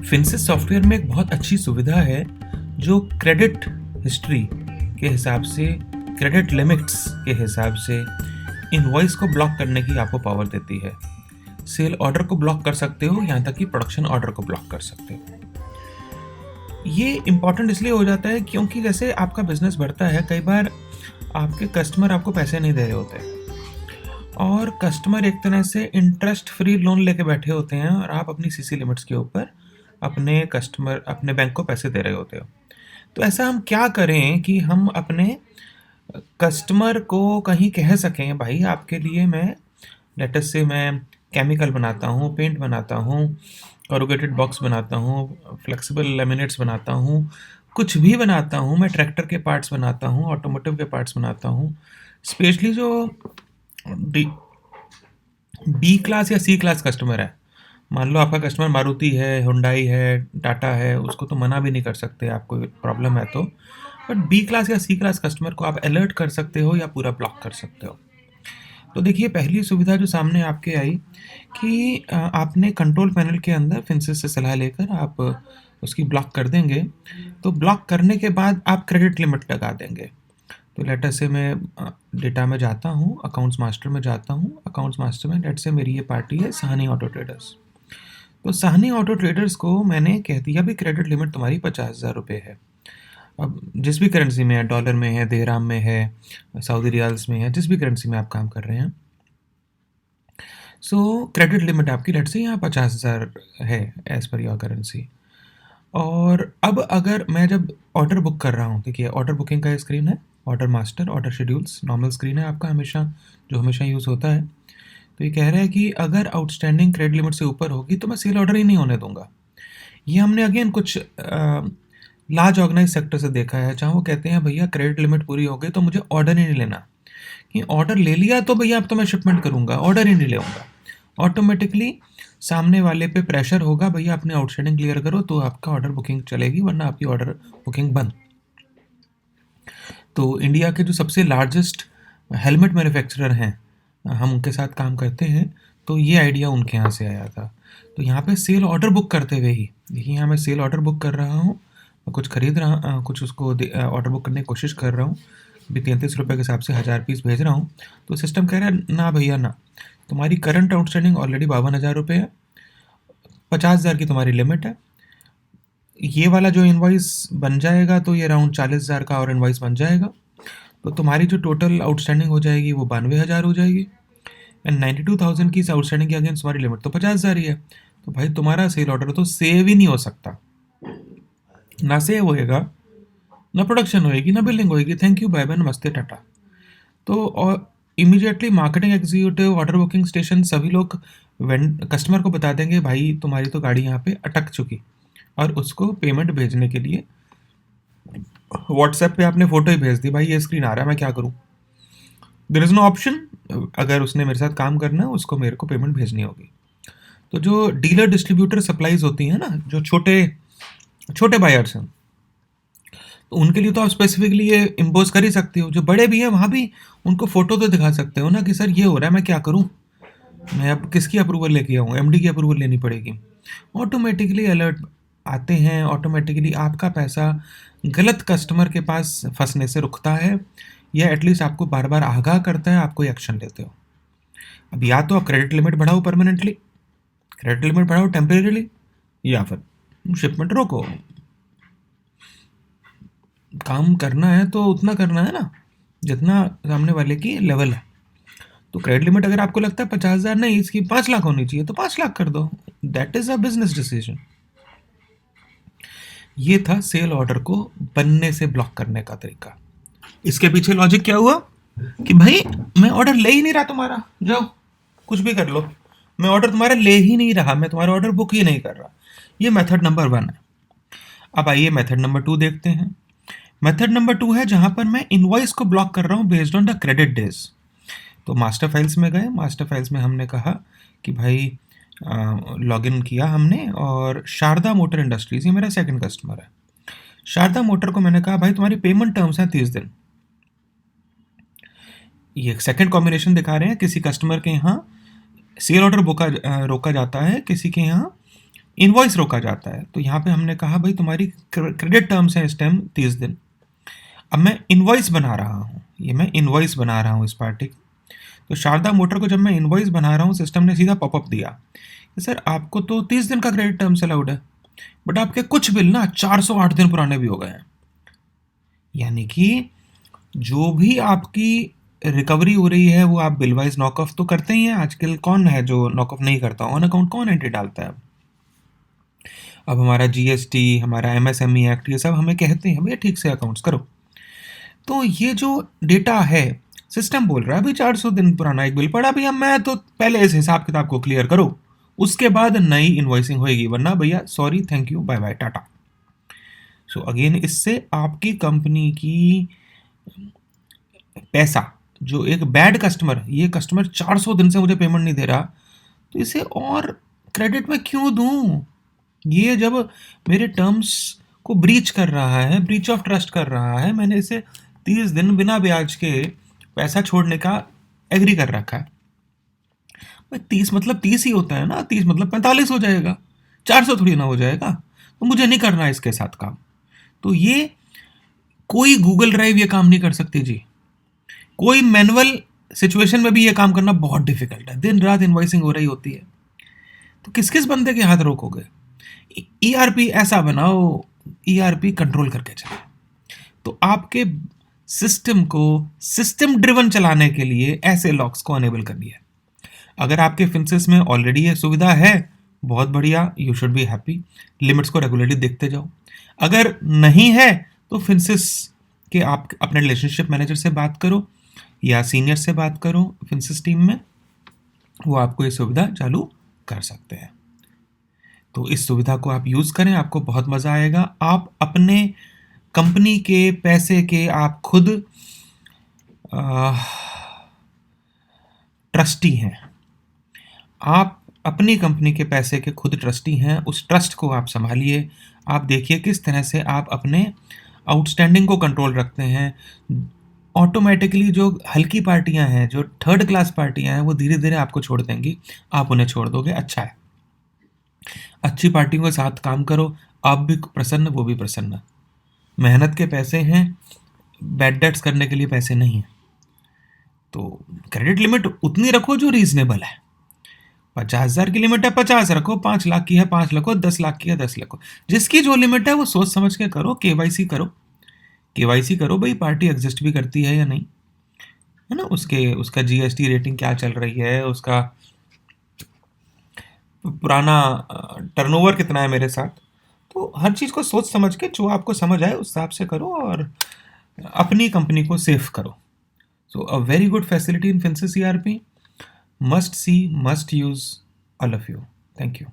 फिनसिस software में एक बहुत अच्छी सुविधा है जो क्रेडिट हिस्ट्री के हिसाब से, क्रेडिट लिमिट्स के हिसाब से इनवॉइस को ब्लॉक करने की आपको पावर देती है। सेल ऑर्डर को ब्लॉक कर सकते हो, यहाँ तक कि प्रोडक्शन ऑर्डर को ब्लॉक कर सकते हो। ये इम्पॉर्टेंट इसलिए हो जाता है क्योंकि जैसे आपका बिजनेस बढ़ता है, कई बार आपके कस्टमर आपको पैसे नहीं दे रहे होते और कस्टमर एक तरह से इंटरेस्ट फ्री लोन लेके बैठे होते हैं और आप अपनी सीसी लिमिट्स के ऊपर अपने बैंक को पैसे दे रहे होते हो। तो ऐसा हम क्या करें कि हम अपने कस्टमर को कहीं कह सकें, भाई आपके लिए मैं केमिकल बनाता हूँ, पेंट बनाता हूँ, कॉरुगेटेड बॉक्स बनाता हूँ, फ्लेक्सिबल लेमिनेट्स बनाता हूँ, कुछ भी बनाता हूँ, मैं ट्रैक्टर के पार्ट्स बनाता हूँ, ऑटोमोटिव के पार्ट्स बनाता हूँ। स्पेशली जो बी क्लास या सी क्लास कस्टमर है, मान लो आपका कस्टमर मारुति है, हुंडई है, टाटा है, उसको तो मना भी नहीं कर सकते, आपको प्रॉब्लम है तो। बट बी क्लास या सी क्लास कस्टमर को आप अलर्ट कर सकते हो या पूरा ब्लॉक कर सकते हो। तो देखिए, पहली सुविधा जो सामने आपके आई कि आपने कंट्रोल पैनल के अंदर फिनसिस से सलाह लेकर आप उसकी ब्लॉक कर देंगे। तो ब्लॉक करने के बाद आप क्रेडिट लिमिट लगा देंगे। तो लेटर से मैं डेटा में जाता हूँ, अकाउंट्स मास्टर में जाता हूँ, अकाउंट्स मास्टर में लेट से मेरी ये पार्टी है साहनी ऑटो ट्रेडर्स। तो साहनी ऑटो ट्रेडर्स को मैंने कह दिया भी क्रेडिट लिमिट तुम्हारी 50,000 रुपये है। अब जिस भी करेंसी में है, डॉलर में है, दिरहम में है, सऊदी रियाल्स में है, जिस भी करेंसी में आप काम कर रहे हैं, सो क्रेडिट लिमिट आपकी लेट से यहाँ 50,000 है एज पर योर करेंसी। और अब अगर मैं जब ऑर्डर बुक कर रहा हूँ, देखिए ऑर्डर बुकिंग का स्क्रीन है, order master, order schedules, normal screen है आपका जो हमेशा यूज़ होता है। तो ये कह रहा है कि अगर आउटस्टैंडिंग क्रेडिट लिमिट से ऊपर होगी तो मैं सेल ऑर्डर ही नहीं होने दूंगा। ये हमने अगेन कुछ लार्ज ऑर्गेनाइज सेक्टर से देखा है, जहाँ वो कहते हैं भैया क्रेडिट लिमिट पूरी हो गई तो मुझे ऑर्डर ही नहीं लेना, कि ऑर्डर ले लिया तो भैया अब तो मैं शिपमेंट करूंगा, ऑर्डर ही नहीं लेऊंगा। ऑटोमेटिकली सामने वाले पे प्रेशर होगा, भैया अपने आउटस्टैंडिंग क्लियर करो तो आपका ऑर्डर बुकिंग चलेगी, वरना आपकी ऑर्डर बुकिंग बंद। तो इंडिया के जो सबसे लार्जेस्ट हेलमेट मैन्युफैक्चरर हैं, हम उनके साथ काम करते हैं, तो ये आइडिया उनके यहाँ से आया था। तो यहाँ पे सेल ऑर्डर बुक करते हुए ही, देखिए यहाँ मैं सेल ऑर्डर बुक कर रहा हूँ, कुछ खरीद रहा, कुछ उसको ऑर्डर बुक करने की कोशिश कर रहा हूँ, अभी 33 रुपये के हिसाब से 1000 पीस भेज रहा हूँ। तो सिस्टम कह रहा है ना भैया ना, तुम्हारी करंट आउटस्टैंडिंग ऑलरेडी 52,000 रुपये है, 50,000 की तुम्हारी लिमिट है, ये वाला जो इनवॉइस बन जाएगा तो ये अराउंड 40,000 का और इनवॉइस बन जाएगा। तो तुम्हारी जो टोटल आउटस्टैंडिंग हो जाएगी वो 92,000 हो जाएगी, एंड 92,000 की इस आउटस्टैंडिंग के अगेंस्ट तुम्हारी लिमिट तो 50,000 ही है। तो भाई तुम्हारा सेल ऑर्डर तो सेव ही नहीं हो सकता, ना सेव होएगा, ना प्रोडक्शन होएगी, ना बिलिंग होएगी, थैंक यू बाय बाय नमस्ते टाटा। तो और immediately marketing executive, order booking station, सभी लोग कस्टमर को बता देंगे भाई तुम्हारी तो गाड़ी यहाँ पे अटक चुकी, और उसको पेमेंट भेजने के लिए व्हाट्सएप पे आपने फोटो ही भेज दी, भाई ये स्क्रीन आ रहा है मैं क्या करूँ, देयर इज़ नो ऑप्शन। अगर उसने मेरे साथ काम करना है उसको मेरे को पेमेंट भेजनी होगी। तो जो डीलर डिस्ट्रीब्यूटर सप्लाईज होती हैं ना, जो छोटे छोटे बायर्स हैं, तो उनके लिए तो आप स्पेसिफिकली ये इम्पोज कर ही सकते हो। जो बड़े भी हैं वहाँ भी उनको फ़ोटो तो दिखा सकते हो ना कि सर ये हो रहा है मैं क्या करूँ, मैं अब किसकी अप्रूवल लेके आऊँ, एमडी की अप्रूवल लेनी पड़ेगी। ऑटोमेटिकली अलर्ट आते हैं, ऑटोमेटिकली आपका पैसा गलत कस्टमर के पास फंसने से रुकता है, या एटलीस्ट आपको बार बार आगाह करता है, आप कोई एक्शन लेते हो। अब या तो आप क्रेडिट लिमिट बढ़ाओ परमानेंटली, क्रेडिट लिमिट बढ़ाओ टेम्परेरीली, या फिर शिपमेंट रोको। काम करना है तो उतना करना है ना जितना सामने वाले की लेवल है। तो क्रेडिट लिमिट अगर आपको लगता है 50,000 नहीं, इसकी 5 लाख होनी चाहिए तो 5 लाख कर दो, that is a business decision. ये था सेल ऑर्डर को बनने से ब्लॉक करने का तरीका। इसके पीछे लॉजिक क्या हुआ कि भाई मैं ऑर्डर ले ही नहीं रहा तुम्हारा, जाओ कुछ भी कर लो, मैं ऑर्डर तुम्हारा ले ही नहीं रहा, मैं तुम्हारा ऑर्डर बुक ही नहीं कर रहा। ये मेथड नंबर 1 है। अब आइए मेथड नंबर 2 देखते हैं। मेथड नंबर 2 है जहां पर मैं इनवॉइस को ब्लॉक कर रहा हूं based on the credit days. तो मास्टर फाइल्स में गए, मास्टर फाइल्स में हमने कहा कि भाई लॉगिन किया हमने, और शारदा मोटर इंडस्ट्रीज, ये मेरा सेकंड कस्टमर है। शारदा मोटर को मैंने कहा भाई तुम्हारी पेमेंट टर्म्स हैं 30 दिन। ये सेकंड कॉम्बिनेशन दिखा रहे हैं, किसी कस्टमर के यहाँ सेल ऑर्डर रोका जाता है, किसी के यहाँ इनवॉइस रोका जाता है। तो यहाँ पे हमने कहा भाई तुम्हारी क्रेडिट टर्म्स हैं इस टाइम 30 दिन। अब मैं इनवॉइस बना रहा हूँ, ये मैं इनवॉइस बना रहा हूँ इस पार्टी की। तो शारदा मोटर को जब मैं इनवॉइस बना रहा हूँ, सिस्टम ने सीधा पॉपअप दिया कि सर आपको तो 30 दिन का क्रेडिट टर्म्स अलाउड है, बट आपके कुछ बिल ना 408 दिन पुराने भी हो गए हैं। यानी कि जो भी आपकी रिकवरी हो रही है वो आप बिल वाइज नॉक ऑफ तो करते ही हैं। आजकल कौन है जो नॉक ऑफ नहीं करता? ऑन अकाउंट कौन एंट्री डालता है? अब हमारा जीएसटी, हमारा एमएसएमई एक्ट, ये सब हमें कहते हैं भैया ठीक से अकाउंट्स करो। तो ये जो डेटा है, सिस्टम बोल रहा है भाई 400 दिन पुराना एक बिल पड़ा भैया, मैं तो पहले इस हिसाब किताब को क्लियर करो, उसके बाद नई इन्वॉइसिंग होएगी, वरना भैया sorry, thank you, bye bye, tata. So again इससे आपकी कंपनी की पैसा, जो एक बैड कस्टमर, ये कस्टमर 400 दिन से मुझे पेमेंट नहीं दे रहा, तो इसे और क्रेडिट में क्यों दूं? ये जब मेरे टर्म्स को ब्रीच कर रहा है, ब्रीच ऑफ ट्रस्ट कर रहा है, मैंने इसे 30 दिन बिना ब्याज के पैसा छोड़ने का एग्री कर रखा है। भाई 30 मतलब 30 ही होता है ना, 30 मतलब 45 हो जाएगा, 400 थोड़ी ना हो जाएगा। तो मुझे नहीं करना है इसके साथ काम। तो ये कोई गूगल ड्राइव ये काम नहीं कर सकती जी। कोई मैनुअल सिचुएशन में भी ये काम करना बहुत डिफिकल्ट है। दिन रात इनवॉइसिंग हो रही होती है, तो किस किस बंदे के हाथ रोकोगे? ईआरपी ऐसा बनाओ, ईआरपी कंट्रोल करके चले। तो आपके सिस्टम को सिस्टम ड्रिवन चलाने के लिए ऐसे लॉक्स को अनेबल करनी है। अगर आपके फिंसिस में ऑलरेडी ये सुविधा है, बहुत बढ़िया, you should be happy. Limits को रेगुलरली देखते जाओ। अगर नहीं है तो फिंसिस के आप अपने रिलेशनशिप मैनेजर से बात करो या सीनियर से बात करो फिंसिस टीम में, वो आपको ये सुविधा चालू कर सकते हैं। तो इस सुविधा को आप यूज़ करें, आपको बहुत मज़ा आएगा। आप अपने कंपनी के पैसे के आप खुद ट्रस्टी हैं। आप अपनी कंपनी के पैसे के खुद ट्रस्टी हैं। उस ट्रस्ट को आप संभालिए। आप देखिए किस तरह से आप अपने आउटस्टैंडिंग को कंट्रोल रखते हैं। ऑटोमेटिकली जो हल्की पार्टियां हैं, जो थर्ड क्लास पार्टियां हैं, वो धीरे धीरे आपको छोड़ देंगी, आप उन्हें छोड़ दोगे। अच्छा है, अच्छी पार्टियों के साथ काम करो, आप भी प्रसन्न, वो भी प्रसन्न। मेहनत के पैसे हैं, बैड डेट्स करने के लिए पैसे नहीं हैं। तो क्रेडिट लिमिट उतनी रखो जो रीजनेबल है। 50,000 की लिमिट है 50 रखो, 5 लाख की है 5 रखो, 10 लाख की है 10 रखो। जिसकी जो लिमिट है वो सोच समझ के करो। केवाईसी करो, केवाईसी करो भाई, पार्टी एग्जिस्ट भी करती है या नहीं, है ना, उसका जीएसटी रेटिंग क्या चल रही है, उसका पुराना टर्नओवर कितना है मेरे साथ। तो हर चीज़ को सोच समझ के जो आपको समझ आए उस हिसाब से करो और अपनी कंपनी को सेफ करो। So a very good facility in Finsys ERP, must see, must use, all of you. Thank you.